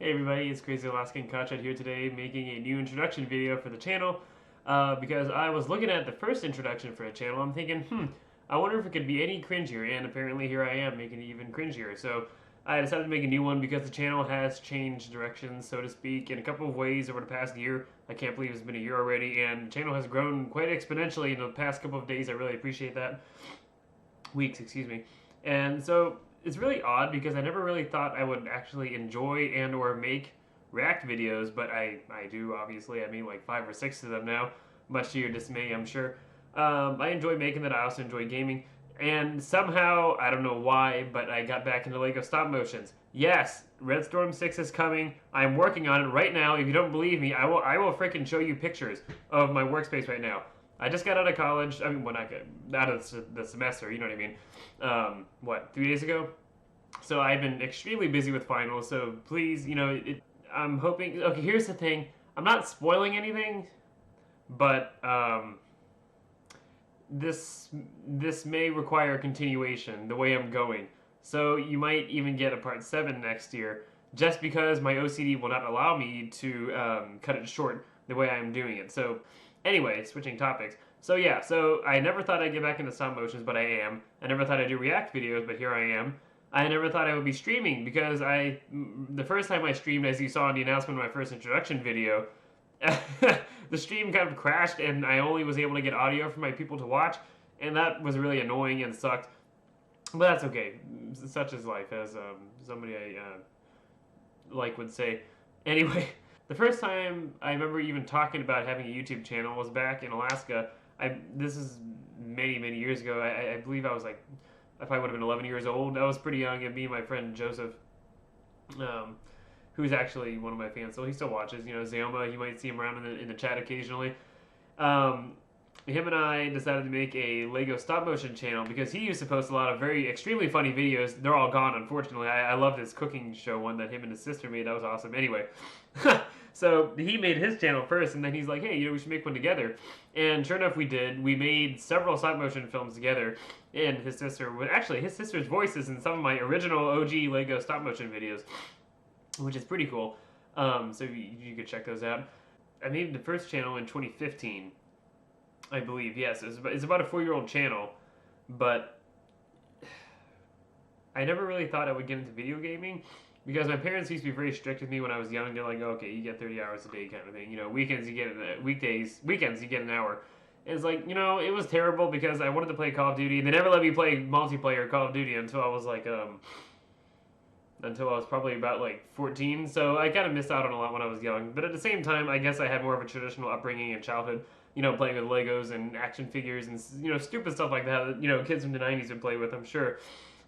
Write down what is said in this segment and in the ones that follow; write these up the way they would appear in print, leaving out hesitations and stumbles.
Hey everybody, it's Crazy Alaskan Kachat here today making a new introduction video for the channel because I was looking at the first introduction for a channel. I'm thinking, I wonder if it could be any cringier, and apparently here I am making it even cringier. So I decided to make a new one because the channel has changed directions, so to speak, in a couple of ways over the past year. I can't believe it's been a year already, and the channel has grown quite exponentially in the past couple of days. I really appreciate that. Weeks, excuse me. And so it's really odd because I never really thought I would actually enjoy and or make React videos, but I do, obviously. I made like 5 or 6 of them now, much to your dismay, I'm sure. I enjoy making that. I also enjoy gaming. And somehow, I don't know why, but I got back into LEGO stop motions. Yes, Red Storm 6 is coming. I'm working on it right now. If you don't believe me, I will freaking show you pictures of my workspace right now. I just got out of college. I mean, when I got out of the semester, you know what I mean? 3 days ago? So I've been extremely busy with finals. So please, I'm hoping. Okay, here's the thing. I'm not spoiling anything, but this may require a continuation the way I'm going. So you might even get a part 7 next year, just because my OCD will not allow me to cut it short the way I'm doing it. So anyway, switching topics. So yeah, so I never thought I'd get back into stop motions, but I am. I never thought I'd do React videos, but here I am. I never thought I would be streaming because the first time I streamed, as you saw in the announcement of my first introduction video, the stream kind of crashed and I only was able to get audio for my people to watch, and that was really annoying and sucked. But that's okay. Such is life, as somebody I like would say. Anyway, the first time I remember even talking about having a YouTube channel was back in Alaska. This is many years ago. I believe I was like, I probably would have been 11 years old. I was pretty young, and me and my friend Joseph, who's actually one of my fans, so he still watches. You know, Zayoma, you might see him around in the chat occasionally. Him and I decided to make a LEGO stop motion channel because he used to post a lot of extremely funny videos. They're all gone, unfortunately. I loved his cooking show one that him and his sister made. That was awesome. Anyway, so he made his channel first, and then he's like, hey, we should make one together. And sure enough, we did. We made several stop motion films together, and his sister's voice is in some of my original OG LEGO stop motion videos, which is pretty cool. So you could check those out. I made the first channel in 2015. I believe, yes. It's about a 4-year-old channel, but I never really thought I would get into video gaming because my parents used to be very strict with me when I was young. They're like, okay, you get 30 hours a day kind of thing. You know, weekends you get weekends you get an hour. And it's like, it was terrible because I wanted to play Call of Duty, and they never let me play multiplayer Call of Duty until I was like, until I was probably about like 14. So I kind of missed out on a lot when I was young. But at the same time, I guess I had more of a traditional upbringing in childhood. Playing with Legos and action figures and, stupid stuff like that kids from the 90s would play with, I'm sure.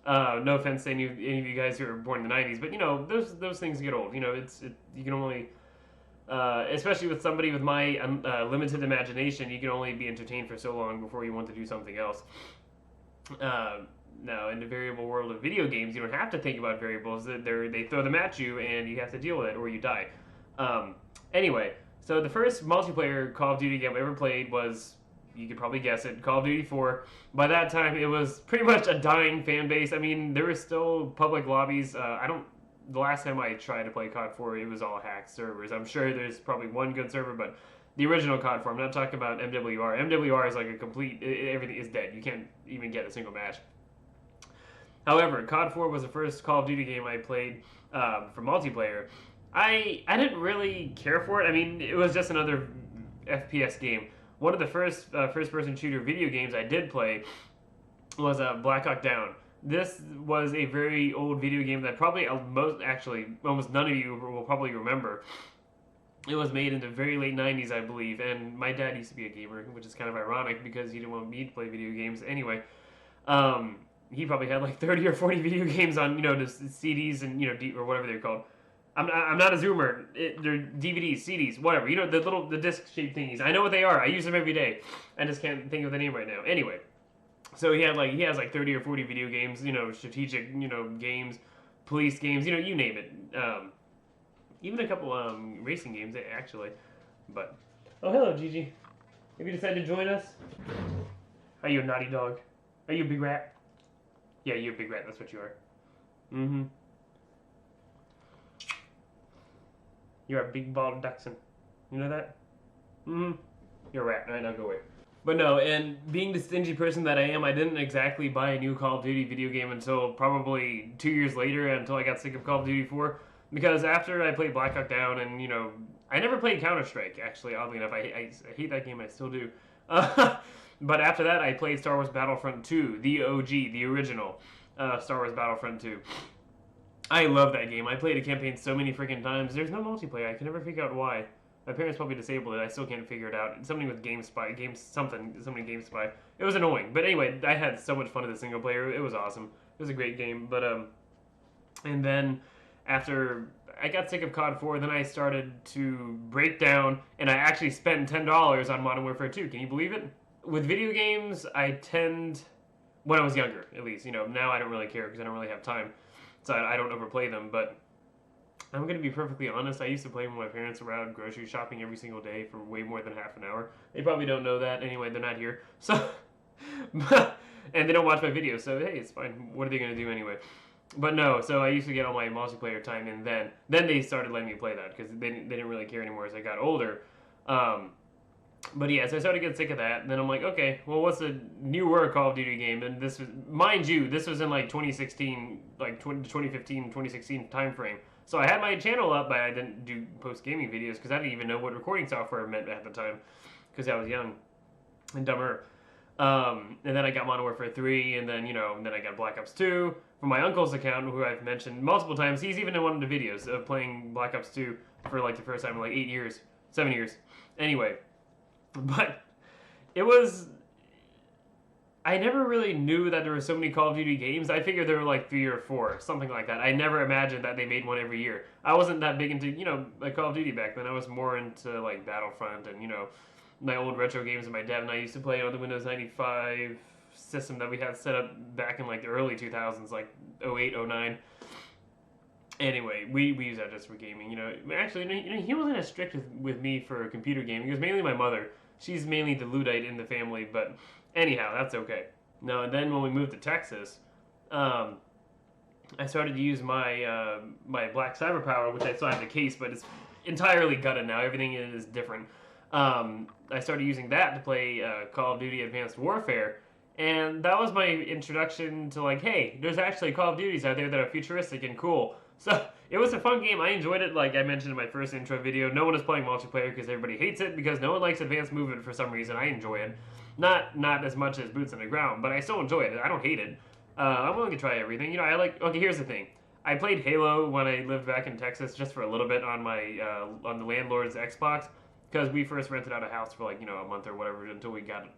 No offense to any of you guys who were born in the 90s, but, those things get old. You can only, especially with somebody with my limited imagination, you can only be entertained for so long before you want to do something else. Now, in the variable world of video games, you don't have to think about variables. They throw them at you, and you have to deal with it, or you die. Anyway, so the first multiplayer Call of Duty game I ever played was, you could probably guess it, Call of Duty 4. By that time, it was pretty much a dying fan base. I mean, there were still public lobbies. The last time I tried to play COD 4, it was all hacked servers. I'm sure there's probably one good server, but the original COD 4, I'm not talking about MWR. MWR is like a complete, everything is dead. You can't even get a single match. However, COD 4 was the first Call of Duty game I played for multiplayer. I didn't really care for it. I mean, it was just another FPS game. One of the first first-person shooter video games I did play was Black Hawk Down. This was a very old video game that probably almost none of you will probably remember. It was made in the very late 90s, I believe, and my dad used to be a gamer, which is kind of ironic because he didn't want me to play video games anyway. He probably had like 30 or 40 video games on, the CDs and, or whatever they're called. I'm not a zoomer. They're DVDs, CDs, whatever. The disc-shaped thingies. I know what they are. I use them every day. I just can't think of the name right now. Anyway, so he has like 30 or 40 video games, strategic, games, police games, you name it. Even a couple racing games, actually. But, oh, hello, Gigi. Have you decided to join us? Are you a naughty dog? Are you a big rat? Yeah, you're a big rat. That's what you are. Mm-hmm. You're a big bald dachshund. You know that? Mm-hmm. You're a rat. All right, now go away. But no, and being the stingy person that I am, I didn't exactly buy a new Call of Duty video game until probably 2 years later, until I got sick of Call of Duty 4. Because after I played Black Hawk Down, and I never played Counter Strike. Actually, oddly enough, I hate that game. I still do. But after that, I played Star Wars Battlefront 2, the OG, the original Star Wars Battlefront 2. I love that game. I played a campaign so many freaking times. There's no multiplayer. I can never figure out why. My parents probably disabled it. I still can't figure it out. Something with GameSpy, something GameSpy. It was annoying. But anyway, I had so much fun with the single player. It was awesome. It was a great game. But and then after I got sick of COD 4, then I started to break down, and I actually spent $10 on Modern Warfare 2. Can you believe it? With video games, I tend, when I was younger, at least, now I don't really care because I don't really have time, so I don't overplay them. But I'm going to be perfectly honest. I used to play with my parents around grocery shopping every single day for way more than half an hour. They probably don't know that. Anyway, they're not here. So, and they don't watch my videos. So, hey, it's fine. What are they going to do anyway? But no, so I used to get all my multiplayer time in then. Then they started letting me play that because they didn't really care anymore as I got older. But yeah, so I started getting sick of that. And then I'm like, okay, well, what's a newer Call of Duty game? And this was, mind you, this was in like 2016, like 2015, 2016 time frame. So I had my channel up, but I didn't do post gaming videos because I didn't even know what recording software meant at the time because I was young and dumber. And then I got Modern Warfare 3, and then then I got Black Ops 2 from my uncle's account, who I've mentioned multiple times. He's even in one of the videos of playing Black Ops 2 for like the first time in like 7 years. Anyway, but it was. I never really knew that there were so many Call of Duty games. I figured there were like 3 or 4, something like that. I never imagined that they made one every year. I wasn't that big into, like Call of Duty back then. I was more into like Battlefront and, my old retro games that my dad and I used to play on the Windows 95 system that we had set up back in like the early 2000s, like 08, 09. Anyway, we use that just for gaming, Actually, he wasn't as strict with me for computer gaming. It was mainly my mother. She's mainly the Luddite in the family, but anyhow, that's okay. No, and then when we moved to Texas, I started to use my my Black Cyber Power, which I still have the case, but it's entirely gutted now. Everything in it is different. I started using that to play Call of Duty Advanced Warfare, and that was my introduction to like, hey, there's actually Call of Duties out there that are futuristic and cool. So it was a fun game. I enjoyed it. Like I mentioned in my first intro video, no one is playing multiplayer because everybody hates it because no one likes advanced movement for some reason. I enjoy it. Not as much as Boots on the Ground, but I still enjoy it. I don't hate it. I'm willing to try everything. I like. Okay, here's the thing. I played Halo when I lived back in Texas just for a little bit on my on the landlord's Xbox because we first rented out a house for like a month or whatever until we got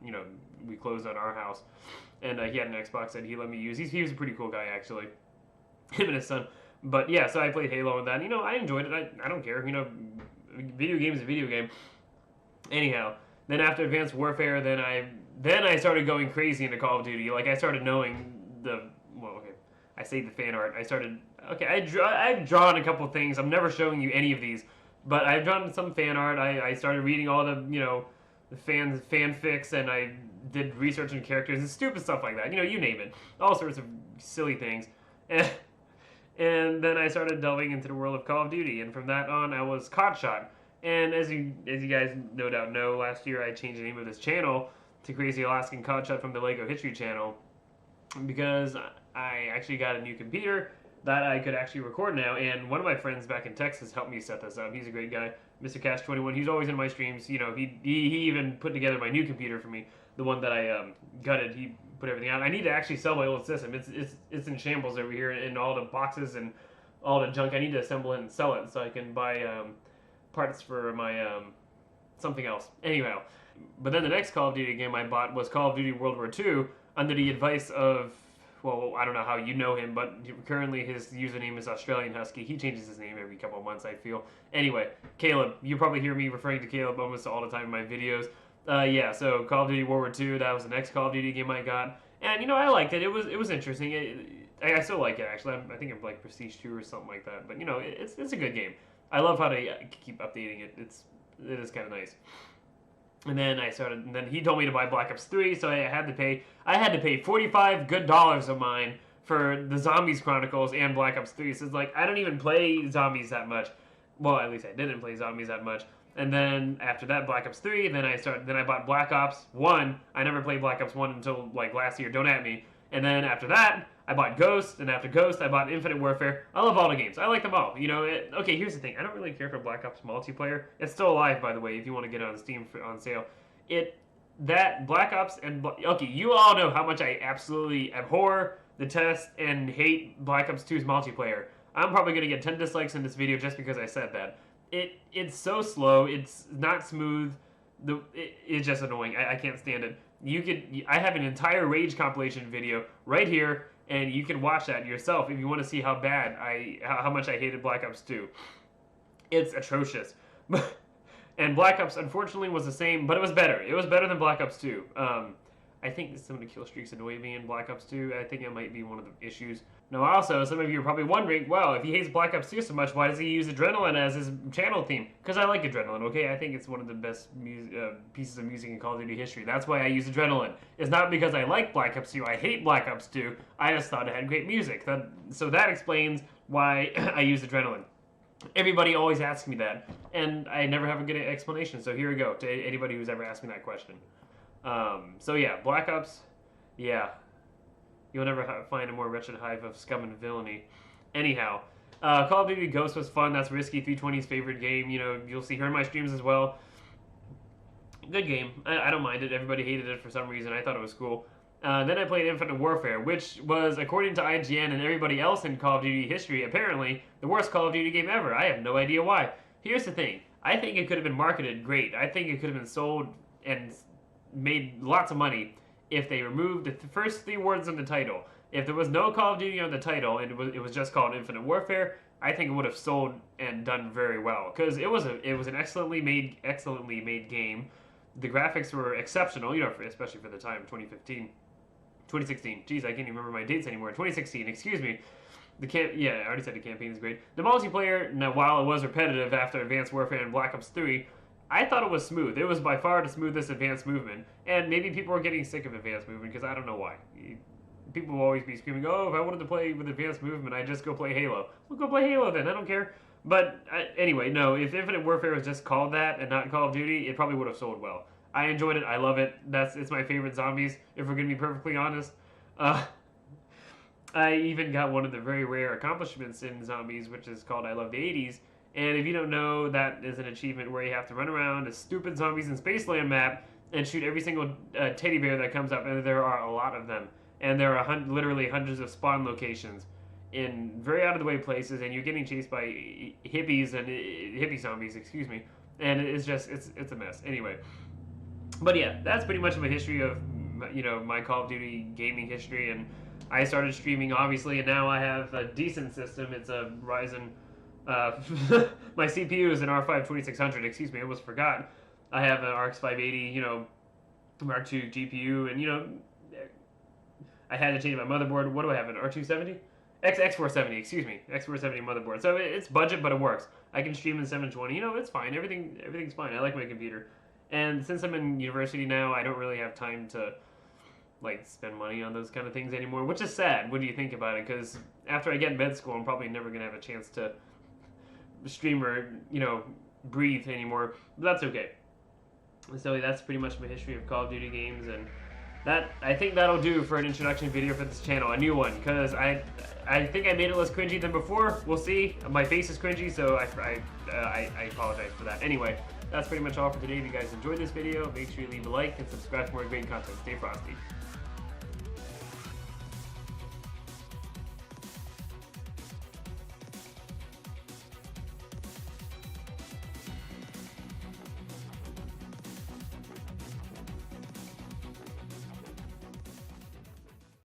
we closed on our house, and he had an Xbox that he let me use. He was a pretty cool guy actually, him and his son. But yeah, so I played Halo and that. I enjoyed it. I don't care. Video game is a video game. Anyhow. Then after Advanced Warfare, then I started going crazy into Call of Duty. Like I started knowing I say the fan art. I've drawn a couple things. I'm never showing you any of these, but I've drawn some fan art. I started reading all the the fanfics, and I did research on characters and stupid stuff like that. You name it, all sorts of silly things. And then I started delving into the world of Call of Duty, and from that on, I was Codshot. And as you guys no doubt know, last year I changed the name of this channel to Crazy Alaskan Codshot from the Lego History channel because I actually got a new computer that I could actually record now, and one of my friends back in Texas helped me set this up. He's a great guy, Mr. Cash 21. He's always in my streams. He even put together my new computer for me, the one that I gutted. He put everything out. I need to actually sell my old system. It's in shambles over here in all the boxes and all the junk. I need to assemble it and sell it so I can buy parts for my something else. Anyhow, but then the next Call of Duty game I bought was Call of Duty World War II under the advice of, well, I don't know how you know him, but currently his username is Australian Husky. He changes his name every couple of months, I feel. Anyway, Caleb. You probably hear me referring to Caleb almost all the time in my videos. Yeah, so Call of Duty World War II, that was the next Call of Duty game I got. And, I liked it. It was interesting. I still like it, actually. I think I'm like Prestige 2 or something like that. But, it's a good game. I love how they keep updating it. It is kind of nice. And then he told me to buy Black Ops 3, so I had to pay $45 good of mine for the Zombies Chronicles and Black Ops 3. So it's like, I don't even play zombies that much. Well, at least I didn't play zombies that much. And then after that, Black Ops 3. Then I bought Black Ops 1. I never played Black Ops 1 until like last year. Don't at me. And then after that, I bought Ghost, and after Ghost, I bought Infinite Warfare. I love all the games. I like them all. You know, okay, here's the thing. I don't really care for Black Ops multiplayer. It's still alive, by the way, if you want to get it on Steam on sale. That Black Ops and... Okay, you all know how much I absolutely abhor, detest, and hate Black Ops 2's multiplayer. I'm probably going to get 10 dislikes in this video just because I said that. It's so slow. It's not smooth. It's just annoying. I can't stand it. I have an entire Rage compilation video right here, and you can watch that yourself if you want to see how bad how much I hated Black Ops 2. It's atrocious. And Black Ops, unfortunately, was the same, but it was better. It was better than Black Ops 2. I think some of the kill streaks annoy me in Black Ops 2. I think it might be one of the issues. Now, also, some of you are probably wondering, well, if he hates Black Ops 2 so much, why does he use Adrenaline as his channel theme? Because I like Adrenaline, okay? I think it's one of the best pieces of music in Call of Duty history. That's why I use Adrenaline. It's not because I like Black Ops 2. I hate Black Ops 2. I just thought it had great music. So that explains why I use Adrenaline. Everybody always asks me that, and I never have a good explanation. So here we go, to anybody who's ever asked me that question. So yeah, Black Ops, yeah. You'll never find a more wretched hive of scum and villainy. Anyhow, Call of Duty Ghost was fun. That's Risky 320's favorite game. You know, you'll see her in my streams as well. Good game. I don't mind it. Everybody hated it for some reason. I thought it was cool. Then I played Infinite Warfare, which was, according to IGN and everybody else in Call of Duty history, apparently the worst Call of Duty game ever. I have no idea why. Here's the thing. I think it could have been marketed great. I think it could have been sold and made lots of money if they removed the first 3 words in the title. If there was no Call of Duty on the title and it was just called Infinite Warfare, I think it would have sold and done very well, because it was an excellently made game. The graphics were exceptional, you know, especially for the time, 2016. Jeez, I can't even remember my dates anymore. 2016, excuse me. I already said the campaign is great. The multiplayer, now while it was repetitive after Advanced Warfare and Black Ops 3, I thought it was smooth. It was by far the smoothest Advanced Movement. And maybe people are getting sick of Advanced Movement, because I don't know why. People will always be screaming, oh, if I wanted to play with Advanced Movement, I'd just go play Halo. Well, go play Halo then. I don't care. But anyway, no, if Infinite Warfare was just called that and not Call of Duty, it probably would have sold well. I enjoyed it. I love it. It's my favorite zombies, if we're going to be perfectly honest. I even got one of the very rare accomplishments in zombies, which is called I Love the 80s. And if you don't know, that is an achievement where you have to run around a stupid Zombies in Spaceland map and shoot every single teddy bear that comes up, and there are a lot of them. And there are literally hundreds of spawn locations in very out-of-the-way places, and you're getting chased by hippie zombies, excuse me. And it's a mess. Anyway. But yeah, that's pretty much my history of, you know, my Call of Duty gaming history. And I started streaming, obviously, and now I have a decent system. It's a Ryzen... my CPU is an R5 2600, excuse me, I almost forgot. I have an RX 580, you know, Mark II GPU, and, you know, I had to change my motherboard. What do I have, an R270? X470, excuse me, X470 motherboard. So it's budget, but it works. I can stream in 720, you know, it's fine. Everything's fine. I like my computer. And since I'm in university now, I don't really have time to, like, spend money on those kind of things anymore, which is sad. What do you think about it? Because after I get in med school, I'm probably never going to have a chance to stream or, you know, breathe anymore. But that's okay. So that's pretty much my history of Call of Duty games, and I think that'll do for an introduction video for this channel, a new one, because I think I made it less cringy than before. We'll see. My face is cringy, so I apologize for that. Anyway, that's pretty much all for today. If you guys enjoyed this video, make sure you leave a like and subscribe for more great content. Stay frosty.